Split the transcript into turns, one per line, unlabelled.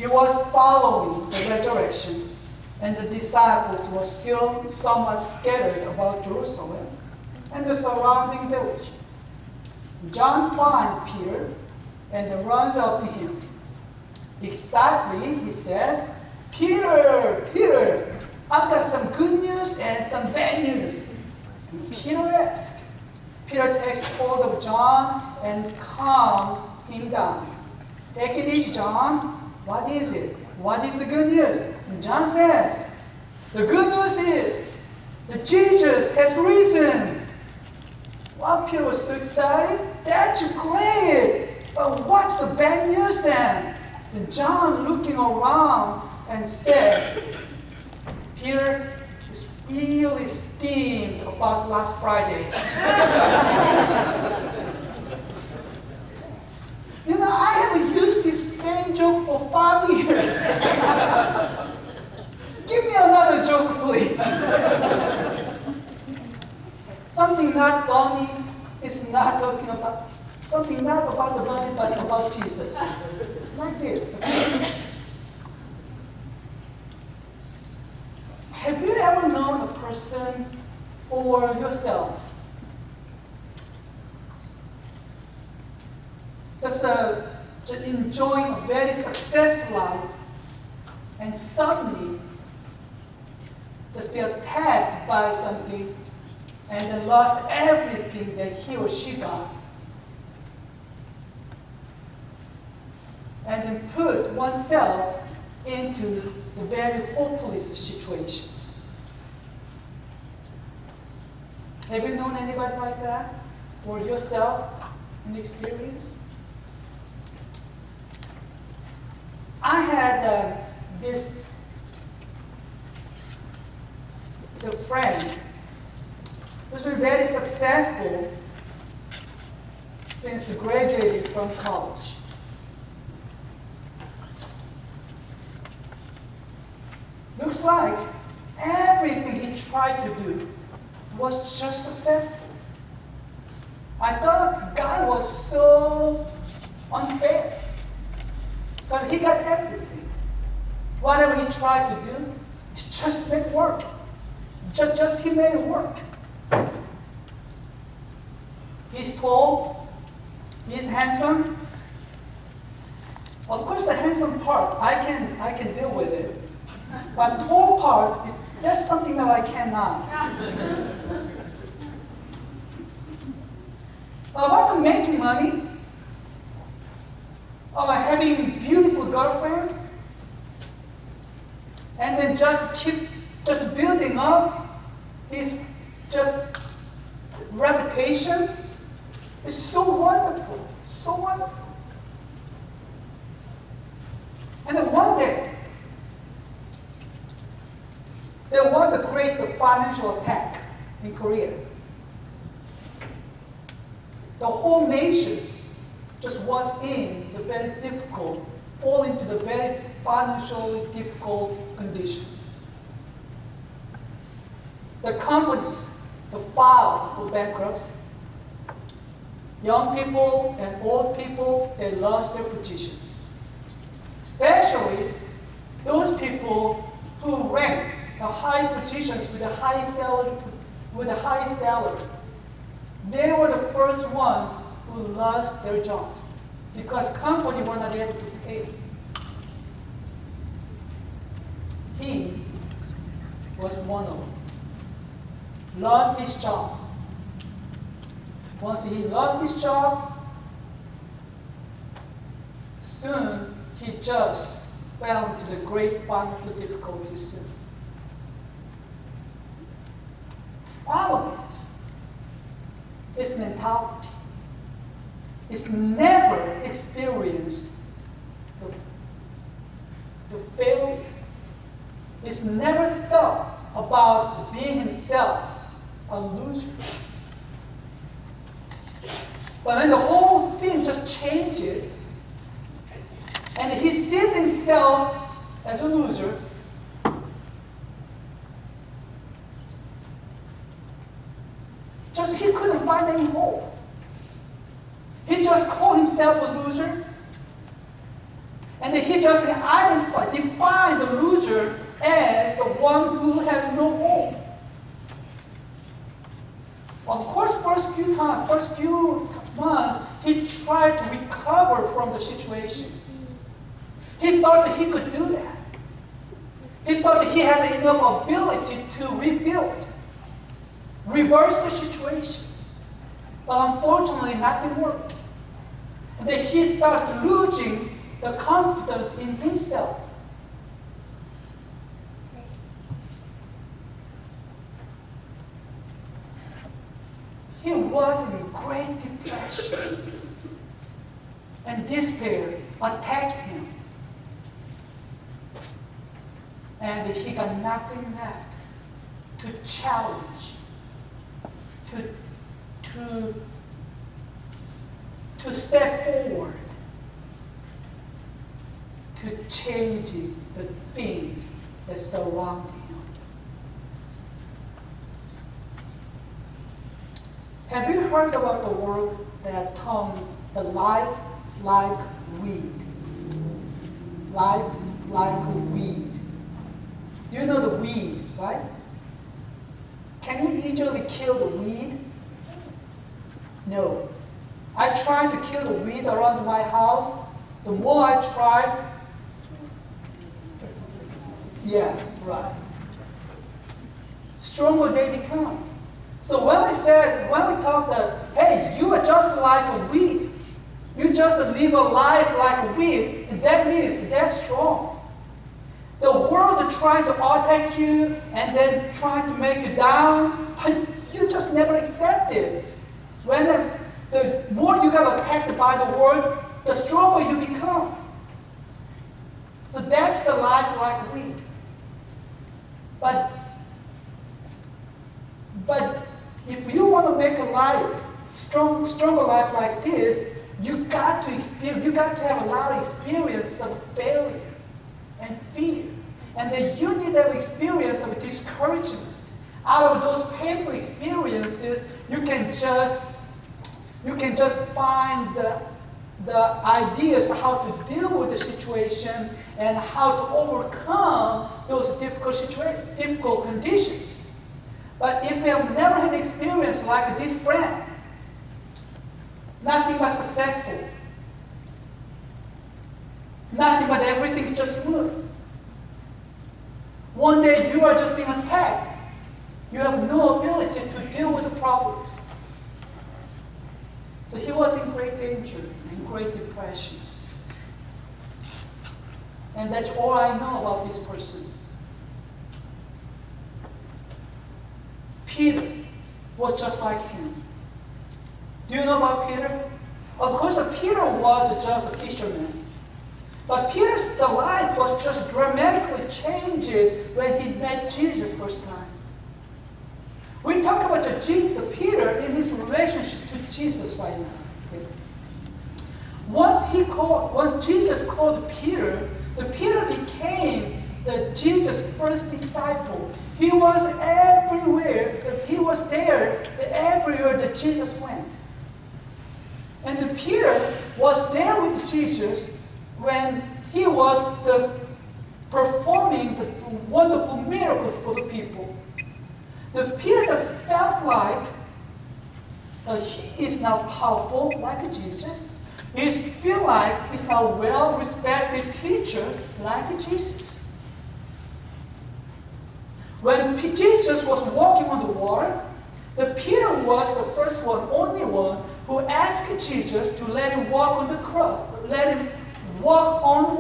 was following the resurrections, and the disciples were still somewhat scattered about Jerusalem and the surrounding village. John finds Peter and runs up to him. Excitedly, he says, "Peter, Peter, I've got some good news and some bad news." And Peter asks. Peter takes hold of John and calms him down. "Take it easy, John. What is it? What is the good news?" And John says, "The good news is that Jesus has risen." Well, Peter was so excited. "That's great. But what's the bad news then?" And John, looking around, and says, "Peter is really steamed about last Friday." I haven't used this same joke for 5 years. Give me another joke, please. Something not funny is not talking about, something not about the money, but about Jesus. Like this. Have you ever known a person or yourself just enjoying a very successful life, and suddenly just be attacked by something and then lost everything that he or she got, and then put oneself into the very hopeless situations? Have you known anybody like that? Or yourself in experience? I had this friend who's been very successful since he graduated from college. Looks like everything he tried to do was just successful. I thought God was so unfair, but he got everything. Whatever he tried to do, it just made it work. Just he made it work. He's tall. He's handsome. Of course, the handsome part I can deal with it, but tall part, that's something that I cannot. About making money, or having beautiful girlfriend, and then just keep building up his reputation, is so wonderful, so wonderful. And then one day, there was a great financial attack in Korea. The whole nation just was in the very difficult, fall into the very financially difficult conditions. The companies filed for bankruptcy. Young people and old people, they lost their positions. Especially those people who ranked the high positions with the high salary, they were the first ones who lost their jobs because companies were not able to pay. He was one of them. Lost his job. Once he lost his job, soon he just fell into the great financial difficulties soon. Problem is, his mentality is never experienced the failure. He's never thought about being himself a loser. But when the whole thing just changes, and he sees himself as a loser, he couldn't find any hope. He just called himself a loser, and he He just defined the loser as the one who has no hope. Of course, first few months, he tried to recover from the situation. He thought that he could do that. He thought that he had enough ability to rebuild, reverse the situation. But unfortunately, nothing worked. And then he started losing the confidence in himself. He was in great depression. And despair attacked him. And he got nothing left to challenge, to step forward, to changing the things that surround him. Have you heard about the word that terms the life like weed? Life like a weed. You know the weed, right? Can you easily kill the weed? No. I tried to kill the weed around my house. The more I tried, yeah, right, stronger they become. So when we talk that, hey, you are just like a weed. You just live a life like a weed, and that means they're strong. The world is trying to attack you and then trying to make you down, but you just never accept it. When the more you get attacked by the world, the stronger you become. So that's the life like weed. But if you want to make a life, stronger life like this, you got to have a lot of experience of failure and fear. And then you need that experience of discouragement. Out of those painful experiences, you can just find the ideas how to deal with the situation and how to overcome those difficult conditions. But if you have never had experience like this friend, nothing but successful, nothing but everything's just smooth. One day you are just being attacked. You have no ability to deal with the problems. So he was in great danger, in great depression. And that's all I know about this person. Peter was just like him. Do you know about Peter? Of course, Peter was just a fisherman. But Peter's life was just dramatically changed when he met Jesus first time. We talk about Peter in his relationship to Jesus right now. Okay? Once Jesus called Peter, Peter became Jesus' first disciple. He was everywhere. He was there everywhere that Jesus went. And Peter was there with Jesus when he was performing the wonderful miracles for the people. Peter just felt like he is now powerful like Jesus. He feels like he's now a well-respected teacher like Jesus. When Jesus was walking on the water, Peter was the first one, only one, who asked Jesus to let him walk on the cross, let him walk on